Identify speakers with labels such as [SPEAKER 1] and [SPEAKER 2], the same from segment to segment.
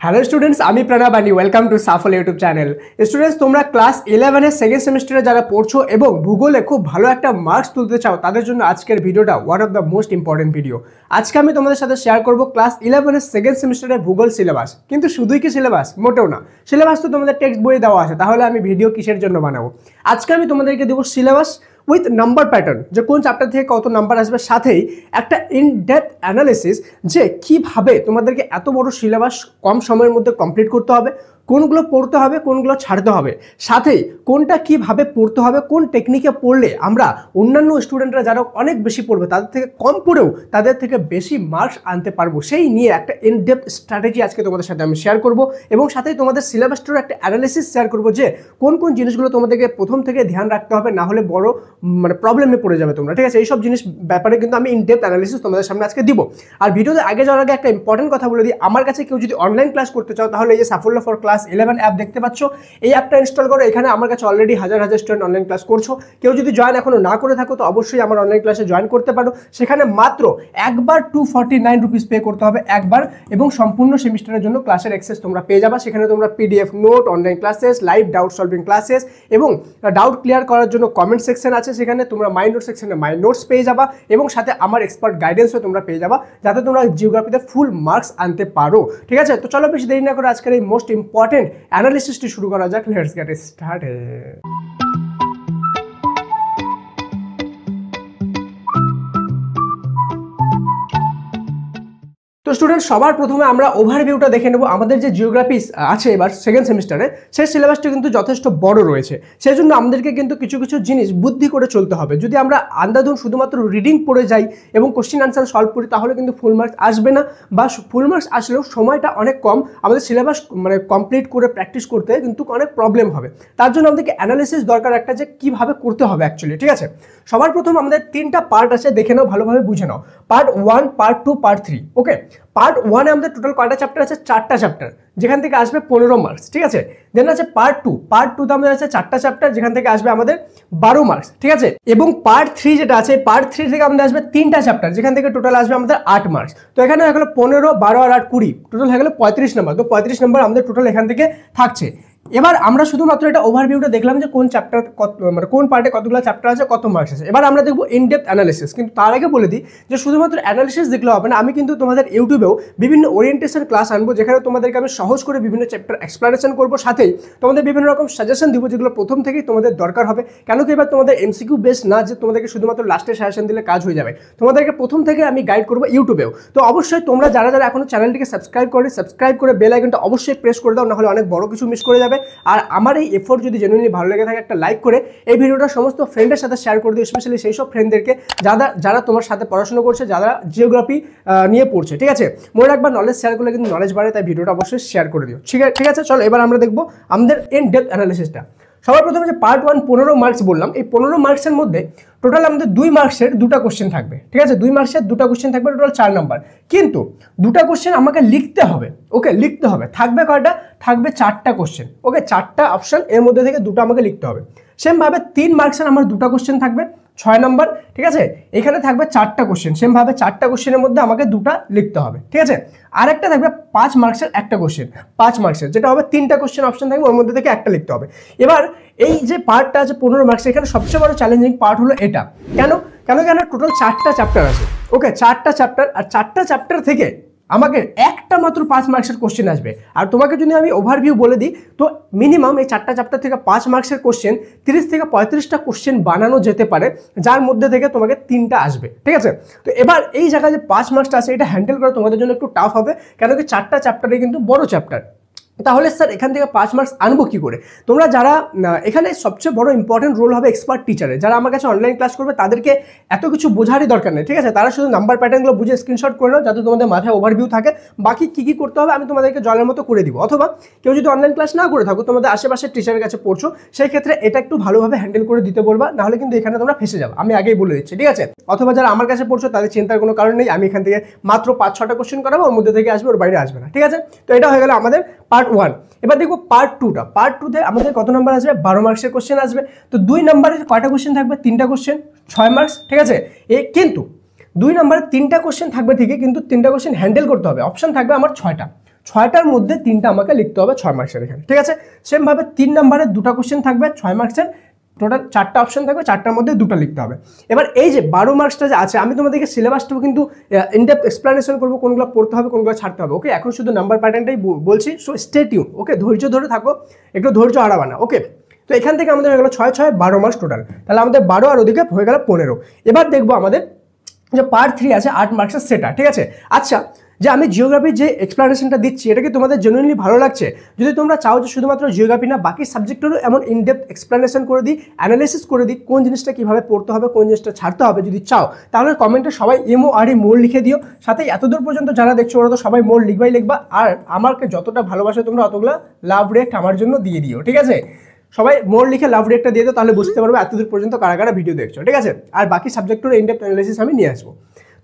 [SPEAKER 1] Hello students, আমি প্রণব আনি welcome to Shuffle YouTube channel. Students, তোমরা ক্লাস 11 সেকেন্ড সেমিস্টারে যারা পড়ছো এবং ভূগোলে খুব ভালো একটা মার্কস তুলতে চাও, তাদের জন্য আজকের ভিডিওটা one of the most important video. আজকে আমি তোমাদের সাথে শেয়ার করবো ক্লাস 11 সেকেন্ড সেমিস্টারের ভূগোল সিলেবাস। কিন্তু শুধুই কি সিলেবাস? মোটেও না। সিলেবাস তো তোমাদের টেক্সট বইয়ে দেওয়া আছে, তাহলে আমি ভিডিও কিসের জন্য বানাবো? আজকে আমি তোমাদেরকে দেবো সিলেবাস উইথ নাম্বার প্যাটার্ন, যে কোন চ্যাপ্টার থেকে কত নাম্বার আসবে, সাথেই একটা ইন ডেপথ অ্যানালিসিস যে কিভাবে তোমাদেরকে এত বড় সিলেবাস কম সময়ের মধ্যে কমপ্লিট করতে হবে, কোনগুলো পড়তে হবে, কোনগুলো ছাড়তে হবে, সাথেই কোনটা কিভাবে পড়তে হবে, কোন টেকনিকে পড়লে আমরা অন্যান্য স্টুডেন্টরা যারা অনেক বেশি পড়বে তাদের থেকে কম পড়েও তাদের থেকে বেশি মার্কস আনতে পারবো, সেই নিয়ে একটা ইন ডেপথ স্ট্র্যাটেজি আজকে তোমাদের সাথে আমি শেয়ার করব। এবং সাথেই তোমাদের সিলেবাসটার একটা অ্যানালিসিস শেয়ার করবো যে কোন কোন জিনিসগুলো তোমাদেরকে প্রথম থেকে ধ্যান রাখতে হবে, না হলে বড় প্রবলেমে পড়ে যাবে তোমরা। ঠিক আছে, এইসব জিনিস ব্যাপারে কিন্তু আমি ইন ডেপথ অ্যানালিসিস তোমাদের সামনে আজকে দিব। আর ভিডিওতে আগে যাওয়ার আগে একটা ইম্পর্টেন্ট কথা বলে দিই, আমার কাছে কেউ যদি অনলাইন ক্লাস করতে চাও তাহলে এই যে সাফল্য ফর ক্লাস 11 অ্যাপ দেখতে পাচ্ছ, এই অ্যাপটা ইনস্টল করো। এখানে আমার কাছে অলরেডি হাজার হাজার স্টুডেন্ট অনলাইন ক্লাস করছো। কেউ যদি জয়েন এখনো না করে থাকো তো অবশ্যই আমার অনলাইন ক্লাসে জয়েন করতে পারো। সেখানে মাত্র একবার 249 রুপিস পে করতে হবে একবার, এবং সম্পূর্ণ সেমিস্টারের জন্য ক্লাসের অ্যাক্সেস তোমরা পেয়ে যাবা। সেখানে তোমরা PDF note, online classes, live doubt solving classes এবং ডাউট ক্লিয়ার করার জন্য কমেন্ট সেকশন আছে, সেখানে তোমরা মাই নোট সেকশনে মাই নোটস পেয়ে যাবা, এবং সাথে আমার এক্সপার্ট গাইডেন্সও তোমরা পেয়ে যাবা, যাতে তোমরা জিওগ্রাফিতে ফুল মার্কস আনতে পারো। ঠিক আছে, তো চলো বেশি দেরি না করে আজকের এই মোস্ট ইম্পর্টেন্ট অ্যানালিসিসটি শুরু করা যাক। Let's get started. তো স্টুডেন্ট, সবার প্রথমে আমরা ওভারভিউটা দেখে নেব। আমাদের যে জিওগ্রাফি আছে এবার সেকেন্ড সেমিস্টারে, সেই সিলেবাসটা কিন্তু যথেষ্ট বড় রয়েছে। সেই জন্য আমাদেরকে কিন্তু কিছু কিছু জিনিস বুদ্ধি করে চলতে হবে। যদি আমরা আন্ধাধুন শুধুমাত্র রিডিং পড়ে যাই এবং কোশ্চেন আনসার সলভ করি, তাহলে কিন্তু ফুল মার্কস আসবে না, বা ফুল মার্কস আসলেও সময়টা অনেক কম, আমাদের সিলেবাস কমপ্লিট করে প্র্যাকটিস করতে কিন্তু অনেক প্রবলেম হবে। তার জন্য আমাদেরকে অ্যানালিসিস দরকার একটা, যে কীভাবে করতে হবে অ্যাকচুয়ালি। ঠিক আছে, সবার প্রথম আমাদের 3টা পার্ট আছে, দেখে নাও, ভালোভাবে বুঝে নাও। Part 1, part 2, part 3। Okay, part 1-এ আমাদের টোটাল কয়টা চ্যাপ্টার আছে? 4টা চ্যাপ্টার, যেখান থেকে আসবে 15 মার্কস। ঠিক আছে, দেন আছে পার্ট 2। পার্ট 2-তে আমাদের আছে 4টা চ্যাপ্টার, যেখান থেকে আসবে আমাদের 12 মার্কস। ঠিক আছে, এবং পার্ট 3 যেটা আছে, পার্ট 3 থেকে আমাদের আসবে 3টা চ্যাপ্টার, যেখান থেকে টোটাল আসবে আমাদের 8 মার্কস। তো এখানে হয়ে গেলো 15, 12 আর 8, 20, টোটাল হয়ে গেলো 35 নাম্বার। তো 35 নাম্বার আমাদের টোটাল এখান থেকে থাকছে। এবার আমরা শুধুমাত্র এটা ওভারভিউটা দেখলাম যে কোন চ্যাপ্টার কোন পার্টে কতগুলো চ্যাপ্টার আছে, কত মার্কস আছে। এবার আমরা দেখবো ইন ডেপথ অ্যানালিসিস। কিন্তু তার আগে বলে দিই যে শুধুমাত্র অ্যানালিসিস দেখলে হবে না, আমি কিন্তু তোমাদের ইউটিউবেও বিভিন্ন ওরিয়েন্টেশন ক্লাস আনবো, যেখানে তোমাদেরকে আমি সহজ করে বিভিন্ন চ্যাপ্টার এক্সপ্লানেশন করবো, সাথেই তোমাদের বিভিন্ন রকম সাজেশন দিব, যেগুলো প্রথম থেকেই তোমাদের দরকার হবে। কেন কি এবার তোমাদের এমসিকিউ বেস না যে তোমাদেরকে শুধুমাত্র লাস্টে সাজেশন দিলে কাজ হয়ে যাবে, তোমাদেরকে প্রথম থেকে আমি গাইড করবো ইউটিউবেও। তো অবশ্যই তোমরা যারা যারা এখনো চ্যানেলটিকে সাবস্ক্রাইব করে বেল আইকনটা অবশ্যই প্রেস করে দাও, নাহলে অনেক বড় কিছু মিস করে যাবে। আর আমার এই এফোর্ট যদি জেনুইনলি ভালো লেগে থাকে, একটা লাইক করে এই ভিডিওটা সমস্ত ফ্রেন্ডের সাথে শেয়ার করে দিও, স্পেশালি সেই সব ফ্রেন্ডদেরকে যারা তোমার সাথে পড়াশোনা করছে, যারা জিওগ্রাফি নিয়ে পড়ছে। ঠিক আছে, মনে রাখবা নলেজ শেয়ার করলে কিন্তু নলেজ বাড়ে, তাই ভিডিওটা অবশ্যই শেয়ার করে দিও। ঠিক আছে, চলো এবার আমরা দেখবো আমাদের ইন ডেপথ অ্যানালিসিসটা। সবার প্রথমে যে পার্ট 1 15 মার্কস বললাম, এই 15 মার্কসের মধ্যে টোটাল আমাদের 2 মার্কসের 2টা কোশ্চেন থাকবে। ঠিক আছে, 2 মার্কসের 2টা কোশ্চেন থাকবে, টোটাল 4 নাম্বার। কিন্তু 2টা কোশ্চেন আমাকে লিখতে হবে। ওকে, লিখতে হবে। থাকবে কয়টা? থাকবে 4টা কোশ্চেন। ওকে, 4টা অপশন, এর মধ্যে থেকে 2টা আমাকে লিখতে হবে। সেমভাবে 3 মার্কসের আমার 2টা কোশ্চেন থাকবে, 6 নাম্বার। ঠিক আছে, এখানে থাকবে 4টা কোশ্চেন, সেমভাবে 4টা কোশ্চেনের মধ্যে আমাকে 2টা লিখতে হবে। ঠিক আছে, আরেকটা থাকবে 5 মার্কসের একটা কোশ্চেন, 5 মার্কসের, যেটা হবে 3টা কোশ্চেন অপশন থাকবে, ওর মধ্যে থেকে একটা লিখতে হবে। এবার এই যে পার্টটা আছে 15 মার্কস, এখানে সবচেয়ে বড় চ্যালেঞ্জিং পার্ট হলো এটা। কেন টোটাল 4টা চ্যাপ্টার আছে। ওকে, 4টা চ্যাপ্টার, আর 4টা চ্যাপ্টার থেকে আমাকে একটা মাত্র 5 মার্কসের কোশ্চেন আসবে। আর তোমাকে যদি আমি ওভারভিউ বলে দিই, তো মিনিমাম এই 4টা চ্যাপ্টার থেকে 5 মার্কসের কোশ্চেন 30 থেকে 35টা কোশ্চেন বানানো যেতে পারে, যার মধ্যে থেকে তোমাকে 3টা আসবে। ঠিক আছে, তো এবার এই জায়গায় যে 5 মার্কসটা আছে, এটা হ্যান্ডেল করা তোমাদের জন্য একটু টাফ হবে, কেন কি 4টা চ্যাপ্টারে কিন্তু বড় চ্যাপ্টার। তাহলে স্যার এখান থেকে 5 মার্কস আনবো কি করে? তোমরা যারা এখানে সবচেয়ে বড় ইম্পর্টেন্ট রোল হবে এক্সপার্ট টিচারে, যারা আমার কাছে অনলাইন ক্লাস করবে, তাদেরকে এত কিছু বোঝারই দরকার নেই। ঠিক আছে, তারা শুধু নাম্বার প্যাটার্নগুলো বুঝে স্ক্রিনশট করে নাও, যাতে তোমাদের মাথায় ওভারভিউ থাকে। বাকি কী করতে হবে আমি তোমাদেরকে জলের মতো করে দিব। অথবা কেউ যদি অনলাইন ক্লাস না করে থাকো, তোমাদের আশেপাশের টিচারের কাছে পড়ছো, সেই ক্ষেত্রে এটা একটু ভালোভাবে হ্যান্ডেল করে দিতে বলবা, নাহলে কিন্তু এখানে তোমরা ফেসে যাবে, আমি আগেই বলে দিচ্ছি। ঠিক আছে, অথবা যারা আমার কাছে পড়ছো তাদের চিন্তার কোনো কারণ নেই, আমি এখান থেকে মাত্র 5-6টা কোশ্চেন করাবো, ওর মধ্যে থেকে আসবে, ওর বাইরে আসবে না। ঠিক আছে, তো এটা হয়ে গেল আমাদের পার্ট 1। এবার দেখবো পার্ট 2টা। পার্ট 2-তে আমাদের কত নাম্বার আসবে? 12 মার্কসের কোশ্চেন আসবে। তো 2 নাম্বারের কয়টা কোশ্চেন থাকবে? 3টা কোশ্চেন, 6 মার্কস। ঠিক আছে, কিন্তু 2 নাম্বারে 3টা কোশ্চেন থাকবে ঠিকই, কিন্তু 3টা কোশ্চেন হ্যান্ডেল করতে হবে। অপশন থাকবে আমার 6টা। 6টার মধ্যে 3টা আমাকে লিখতে হবে 6 মার্কসের এখানে, ঠিক আছে। সেমভাবে 3 নম্বরের 2টা কোশ্চেন থাকবে 6 মার্কসের, টোটাল 4টা অপশন থাকবে, 4টার মধ্যে 2টা লিখতে হবে। এবার এই যে 12 মার্কসটা যে আছে, আমি তোমাদেরকে সিলেবাসটাও কিন্তু ইনডেপথ এক্সপ্লেনেশন করবো, কোনগুলো পড়তে হবে কোনগুলো ছাড়তে হবে, ওকে। এখন শুধু নাম্বার প্যাটার্নটাই বলছি, সো স্টে টিউন, ওকে। ধৈর্য ধরে থাকো, একটু ধৈর্য হারাবা না, ওকে। তো এখান থেকে আমাদের হয়ে গেল 6 6 12 মার্কস টোটাল, তাহলে আমাদের 12 আর ওদিকে হয়ে গেল 15। এবার দেখবো আমাদের যে পার্ট 3 আছে 8 মার্কসের সেটা, ঠিক আছে। আচ্ছা, যে আমি জিওগ্রাফির যে এক্সপ্লেনেশনটা দিচ্ছি এটা কি তোমাদের জেনুইনলি ভালো লাগছে? যদি তোমরা চাও যে শুধুমাত্র জিওগ্রাফি না বাকি সাবজেক্টেরও এমন ইনডেপথ এক্সপ্লেনেশন করে দিই, অ্যানালাইসিস করে দিই, কোন জিনিসটা কীভাবে পড়তে হবে, কোন জিনিসটা ছাড়তে হবে, যদি চাও তাহলে কমেন্টে সবাই MORE মোর লিখে দিও। সাথে এতদূর পর্যন্ত যারা দেখছো ওরা তো সবাই মোর লিখবা, আর আমাকে যতটা ভালোবাসে তোমরা অতগুলো লাভ রিয়েক্ট আমার জন্য দিয়ে দিও, ঠিক আছে। সবাই মোর লিখে লাভ রিয়েক্টটা দিয়ে দিও, তাহলে বুঝতে পারবে এতদূর পর্যন্ত কারা কারা ভিডিও দেখছো, ঠিক আছে। আর বাকি সাবজেক্টের ইনডেপথ অ্যানালাইসিস আমি নিয়ে আসবো।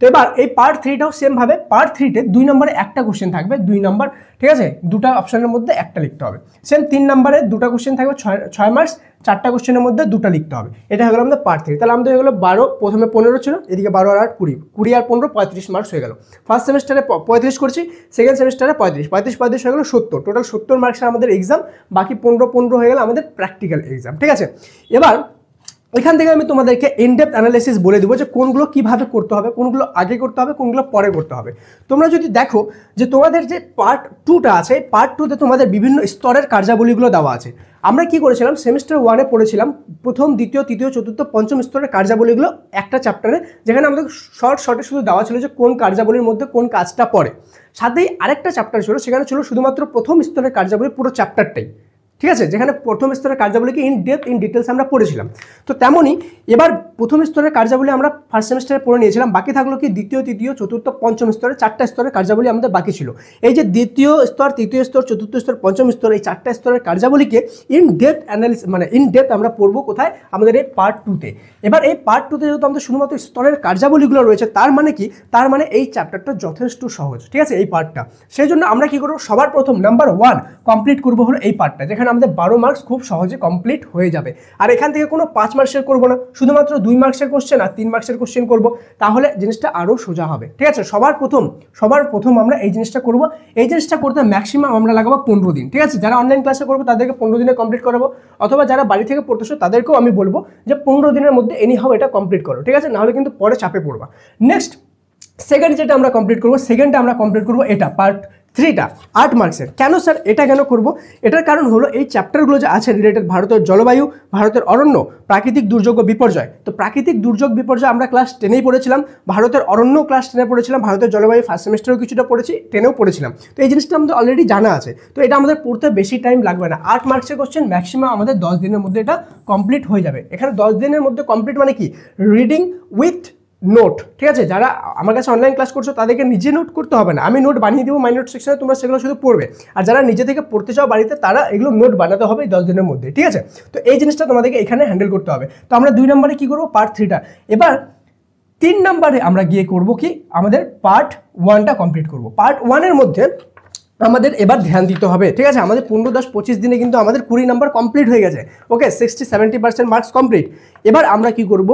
[SPEAKER 1] তো এবার এই পার্ট 3টাও সেমভাবে, পার্ট 3টে 2 নম্বরে একটা কোশ্চেন থাকবে, 2 নম্বর, ঠিক আছে। 2টা অপশনের মধ্যে একটা লিখতে হবে। সেম 3 নম্বরে 2টা কোশ্চেন থাকবে 6 মার্কস, 4টা কোশ্চেনের মধ্যে 2টা লিখতে হবে। এটা হয়ে গেল আমাদের পার্ট 3। তাহলে আমাদের হয়ে গেলো 12, প্রথমে 15 ছিল, এদিকে 12 আর 8 20, 20 আর 15 35 মার্কস হয়ে গেল। ফার্স্ট সেমিস্টারে 35 করছি, সেকেন্ড সেমিস্টারে 35 হয়ে গেল 70, টোটাল 70 মার্কসের আমাদের এক্সাম। বাকি 15 হয়ে গেল আমাদের প্র্যাকটিক্যাল এক্সাম, ঠিক আছে। এবার এখান থেকে আমি তোমাদেরকে ইনডেপথ অ্যানালাইসিস বলে দেবো যে কোনগুলো কিভাবে করতে হবে, কোনগুলো আগে করতে হবে, কোনগুলো পরে করতে হবে। তোমরা যদি দেখো যে তোমাদের যে পার্ট 2টা আছে, পার্ট 2তে তোমাদের বিভিন্ন স্তরের কার্যাবলীগুলো দেওয়া আছে। আমরা কি করেছিলাম, সেমিস্টার 1-এ পড়েছিলাম প্রথম, দ্বিতীয়, তৃতীয়, চতুর্থ, পঞ্চম স্তরের কার্যাবলীগুলো একটা চ্যাপ্টারে, যেখানে আমাদের শর্টে শুধু দেওয়া ছিল যে কোন কার্যাবলীর মধ্যে কোন কাজটা পড়ে। সাথেই আরেকটা চ্যাপ্টার ছিল, সেখানে ছিল শুধুমাত্র প্রথম স্তরের কার্যাবলী পুরো চ্যাপ্টারটাই, ঠিক আছে, যেখানে প্রথম স্তরের কার্যাবলীকে ইন ডিটেলস আমরা পড়েছিলাম। তো তেমনই এবার প্রথম স্তরের কার্যাবলী আমরা ফার্স্ট সেমিস্টারে পড়ে নিয়েছিলাম, বাকি থাকলো কি দ্বিতীয়, তৃতীয়, চতুর্থ, পঞ্চম স্তরের 4টা স্তরের কার্যাবলী আমাদের বাকি ছিল। এই যে দ্বিতীয় স্তর, তৃতীয় স্তর, চতুর্থ স্তর, পঞ্চম স্তর, এই 4টা স্তরের কার্যাবলীকে ইনডেপথ অ্যানালিসিস মানে ইনডেপথ আমরা পড়বো কোথায়, আমাদের এই পার্ট 2-তে। এবার এই পার্ট 2-তে যেহেতু আমাদের শুধুমাত্র স্তরের কার্যাবলীগুলো রয়েছে, তার মানে কি, তার মানে এই চ্যাপ্টারটা যথেষ্ট সহজ, ঠিক আছে, এই পার্টটা। সেই জন্য আমরা কি করবো, সবার প্রথম নাম্বার 1 কমপ্লিট করবো হলো এই পার্টটা, যেখানে আমাদের 12 মার্কস খুব সহজে কমপ্লিট হয়ে যাবে। আর এখান থেকে কোনো 5 মার্কসের করবো না, শুধুমাত্র 2 মার্কসের কোশ্চেন আর 3 মার্কসের কোশ্চেন করবো, তাহলে জিনিসটা আরও সোজা হবে, ঠিক আছে। সবার প্রথম আমরা এই জিনিসটা করবো। এই জিনিসটা করতে ম্যাক্সিমাম আমরা লাগাবো 15 দিন, ঠিক আছে। যারা অনলাইন ক্লাসে করবো তাদেরকে 15 দিনে কমপ্লিট করাবো, অথবা যারা বাড়ি থেকে পড়তেছো তাদেরকেও আমি বলবো যে 15 দিনের মধ্যে এনিহাও এটা কমপ্লিট করো, ঠিক আছে, নাহলে কিন্তু পরে চাপে পড়বা। নেক্সট সেকেন্ড যেটা আমরা কমপ্লিট করবো, সেকেন্ডটা আমরা কমপ্লিট করবো এটা পার্ট 3টা 8 মার্কসের। কেন স্যার এটা কেন করব, এটার কারণ হলো এই চ্যাপ্টারগুলো যে আছে রিলেটেড ভারতের জলবায়ু, ভারতের অরণ্য, প্রাকৃতিক দুর্যোগ ও বিপর্যয়। তো প্রাকৃতিক দুর্যোগ বিপর্যয় আমরা ক্লাস 10-এই পড়েছিলাম, ভারতের অরণ্য ক্লাস 10-এ পড়েছিলাম, ভারতের জলবায়ু ফার্স্ট সেমিস্টারেও কিছুটা পড়েছি, 10-এও পড়েছিলাম। তো এই জিনিসটা আমাদের অলরেডি জানা আছে, তো এটা আমাদের পড়তে বেশি টাইম লাগবে না। 8 মার্কসের কোশ্চেন ম্যাক্সিমাম আমাদের 10 দিনের মধ্যে এটা কমপ্লিট হয়ে যাবে। এখানে 10 দিনের মধ্যে কমপ্লিট মানে কি, রিডিং উইথ নোট, ঠিক আছে। যারা আমার কাছে অনলাইন ক্লাস করছো তাদেরকে নিজে নোট করতে হবে না, আমি নোট বানিয়ে দেবো মাই নোট সেকশনে, তোমরা সেগুলো শুধু পড়বে। আর যারা নিজে থেকে পড়তে চাও বাড়িতে, তারা এগুলো নোট বানাতে হবে 10 দিনের মধ্যে, ঠিক আছে। তো এই জিনিসটা তোমাদেরকে এখানে হ্যান্ডেল করতে হবে। তো আমরা 2 নম্বরে কি করবো, পার্ট 3টা। এবার 3 নম্বরে আমরা গিয়ে করবো কি, আমাদের পার্ট 1টা কমপ্লিট করবো। পার্ট 1-এর মধ্যে আমাদের এবার ধ্যান দিতে হবে, ঠিক আছে। আমাদের 15, 10, 25 দিনে কিন্তু আমাদের 20 নম্বর কমপ্লিট হয়ে গেছে, ওকে, 60-70% মার্কস কমপ্লিট। এবার আমরা কি করব,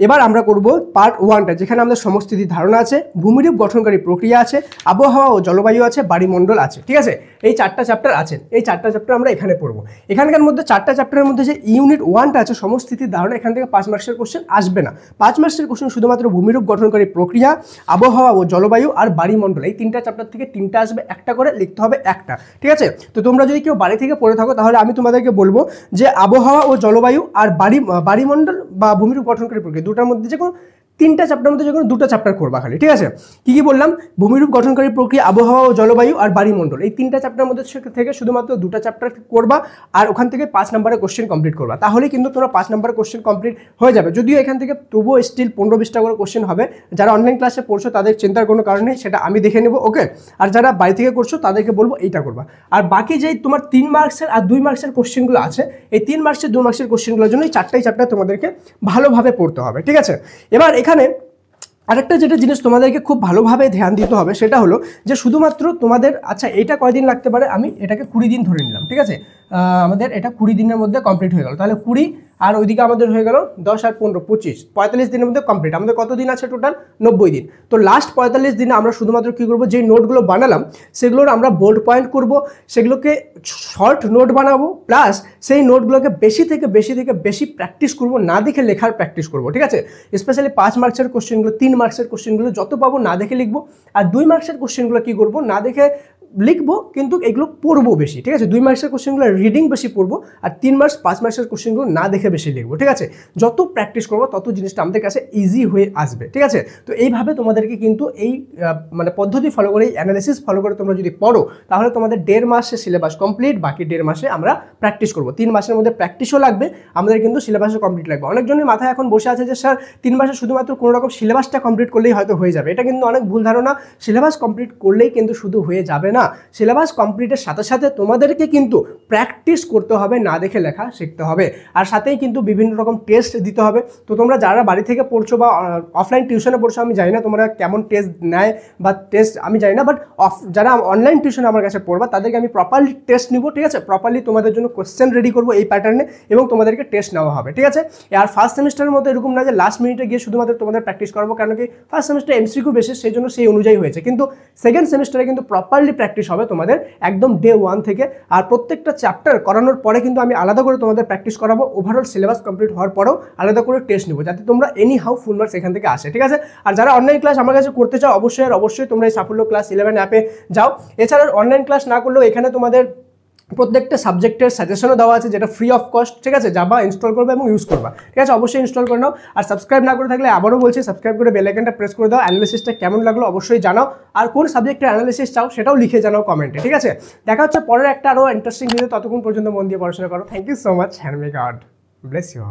[SPEAKER 1] এবার আমরা করব পার্ট 1টা, যেখানে আমাদের সমস্থিতির ধারণা আছে, ভূমিরূপ গঠনকারী প্রক্রিয়া আছে, আবহাওয়া ও জলবায়ু আছে, বাড়িমণ্ডল আছে, ঠিক আছে। এই 4টা চ্যাপ্টার আছে, এই 4টা চ্যাপ্টার আমরা এখানে পড়বো। এখানকার মধ্যে 4টা চ্যাপ্টারের মধ্যে যে ইউনিট 1টা আছে সমস্থিতির ধারণা, এখান থেকে 5 মার্কসের কোশ্চেন আসবে না। 5 মার্কসের কোশ্চেন শুধুমাত্র ভূমিরূপ গঠনকারী প্রক্রিয়া, আবহাওয়া ও জলবায়ু আর বাড়িমণ্ডল, এই 3টা চ্যাপ্টার থেকে 3টা আসবে, একটা করে লিখতে হবে একটা, ঠিক আছে। তো তোমরা যদি কেউ বাড়ি থেকে পড়ে থাকো তাহলে আমি তোমাদেরকে বলবো যে আবহাওয়া ও জলবায়ু আর বাড়িমণ্ডল বা ভূমিরূপ গঠনকারী প্রক্রিয়া, দুটার মধ্যে যে কোনো 3টা চ্যাপ্টার মধ্যে যে কোনো 2টা চ্যাপ্টার করবা খালি, ঠিক আছে। কি বললাম, ভূমিরূপ গঠনকারী প্রক্রিয়া, আবহাওয়া ও জলবায়ু আর বাড়িমণ্ডল, এই 3টা চ্যাপ্টারের মধ্যে থেকে শুধুমাত্র 2টা চ্যাপ্টার করবা, আর ওখান থেকে 5 নম্বরের কোশ্চেন কমপ্লিট করবা, তাহলে কিন্তু তোমরা 5 নম্বরের কোশ্চেন কমপ্লিট হয়ে যাবে। যদিও এখান থেকে তবুও স্টিল 15-20টা করে কোশ্চেন হবে। যারা অনলাইন ক্লাসে পড়ছো তাদের চিন্তার কোনো কারণ নেই, সেটা আমি দেখে নেবো, ওকে। আর যারা বাড়ি থেকে করছো তাদেরকে বলবো এইটা করবা। আর বাকি যেই তোমার 3 মার্কসের আর 2 মার্কসের কোশ্চেনগুলো আছে, এই 3 মার্কসের 2 মার্কসের কোশ্চেনগুলোর জন্য এই 4টাই চ্যাপ্টার তোমাদেরকে ভালোভাবে পড়তে হবে, ঠিক আছে। এবার এখানে আরেকটা যেটা জিনিস তোমাদেরকে খুব ভালোভাবে ধ্যান দিতে হবে, সেটা হলো যে শুধুমাত্র তোমাদের, আচ্ছা এটা কয়দিন লাগতে পারে, আমি এটাকে 20 দিন ধরে নিলাম, ঠিক আছে। আমাদের এটা 20 দিনের মধ্যে কমপ্লিট হয়ে গেল। তাহলে 20 আর ওইদিকে আমাদের হয়ে গেল 10 আর 15 25 45 দিনের মধ্যে কমপ্লিট। আমাদের কত দিন আছে টোটাল? 90 দিন। তো লাস্ট 45 দিনে আমরা শুধুমাত্র কী করবো, যেই নোটগুলো বানালাম সেগুলোর আমরা বোল্ড পয়েন্ট করব, সেগুলোকে শর্ট নোট বানাবো, প্লাস সেই নোটগুলোকে বেশি থেকে বেশি প্র্যাকটিস করব, না দেখে লেখার প্র্যাকটিস করব, ঠিক আছে? স্পেশালি 5 মার্কসের কোশ্চেনগুলো, 3 মার্কসের কোশ্চেনগুলো যত পাবো না দেখে লিখবো, আর 2 মার্কসের কোশ্চেনগুলো কী করবো, না দেখে লিখবো কিন্তু এগুলো পড়বো বেশি, ঠিক আছে? 2 মার্কসের কোশ্চেনগুলো রিডিং বেশি পড়বো, আর 3 মার্কস 5 মার্কসের কোশ্চেনগুলো না দেখে বেশি লিখবো, ঠিক আছে? যত প্র্যাকটিস করবো তত জিনিসটা আমাদের কাছে ইজি হয়ে আসবে, ঠিক আছে? তো এইভাবে তোমাদেরকে কিন্তু এই মানে পদ্ধতি ফলো করে, এই অ্যানালিসিস ফলো করে তোমরা যদি পড়ো, তাহলে তোমাদের 1.5 মাসে সিলেবাস কমপ্লিট, বাকি 1.5 মাসে আমরা প্র্যাকটিস করবো। 3 মাসের মধ্যে প্র্যাকটিসও লাগবে, আমাদের কিন্তু সিলেবাসও কমপ্লিট লাগবে। অনেকজনের মাথায় এখন বসে আছে যে স্যার 3 মাসে শুধুমাত্র কোনো রকম সিলেবাসটা কমপ্লিট করলেই হয়তো হয়ে যাবে। এটা কিন্তু অনেক ভুল ধারণা। সিলেবাস কমপ্লিট করলেই কিন্তু শুধু হয়ে যাবে না, সিলেবাস কমপ্লিটের সাথে সাথে তোমাদেরকে কিন্তু প্র্যাকটিস করতে হবে, না দেখে লেখা শিখতে হবে, আর সাথেই কিন্তু বিভিন্ন রকম টেস্ট দিতে হবে। তো তোমরা যারা বাড়ি থেকে পড়ছো বা অফলাইন টিউশনে পড়ছো, আমি জানি না তোমরা কেমন টেস্ট নেয় বা টেস্ট আমি জানি না, বাট যারা অনলাইন টিউশনে আমার কাছে পড়বা তাদেরকে আমি প্রপারলি টেস্ট নিব, ঠিক আছে? প্রপারলি তোমাদের জন্য কোশ্চেন রেডি করবো এই প্যাটার্নে, এবং তোমাদেরকে টেস্ট নেওয়া হবে, ঠিক আছে? আর ফার্স্ট সেমিস্টারের মতো এরকম না যে লাস্ট মিনিটে গিয়ে শুধুমাত্র তোমাদের প্র্যাকটিস করবো, কারণ কি ফার্স্ট সেমিস্টার এমসিকিউ বেশি, সেই জন্য সেই অনুযায়ী হয়েছে, কিন্তু সেকেন্ড সেমিস্টারে কিন্তু প্রপারলি প্র্যাকটিস হবে তোমাদের একদম ডে 1 থেকে। আর প্রত্যেকটা চ্যাপ্টার করানোর পরে কিন্তু আমি আলাদা করে তোমাদের প্র্যাকটিস করাবো, ওভারঅল সিলেবাস কমপ্লিট হওয়ার পরেও আলাদা করে টেস্ট নেবো, যাতে তোমরা এনি হাউ ফুল মার্কস এখান থেকে আসে, ঠিক আছে? আর যারা অনলাইন ক্লাস আমার কাছে করতে চাও, অবশ্যই তোমরা এই সাফল্য ক্লাস 11 অ্যাপে যাও। এছাড়া অনলাইন ক্লাস না করলেও এখানে তোমাদের প্রত্যেকটা সাবজেক্টের সাজেশনও দেওয়া আছে, যেটা ফ্রি অফ কস্ট, ঠিক আছে? জাভা ইনস্টল করবে এবং ইউজ করবা, ঠিক আছে? অবশ্যই ইনস্টল করে নাও। আর সাবস্ক্রাইব না করে থাকলে আবারও বলছি, সাবস্ক্রাইব করে বেল আইকনটা প্রেস করে দাও। অ্যানালিসিসটা কেমন লাগলো অবশ্যই জানাও, আর কোন সাবজেক্টের অ্যানালিসিস চাও সেটাও লিখে জানাও কমেন্টে, ঠিক আছে? দেখা হচ্ছে পরের একটা আরও ইন্টারেস্টিং ভিডিও, ততক্ষণ পর্যন্ত মন দিয়ে পড়াশোনা করো। Thank you so much, and may God bless you.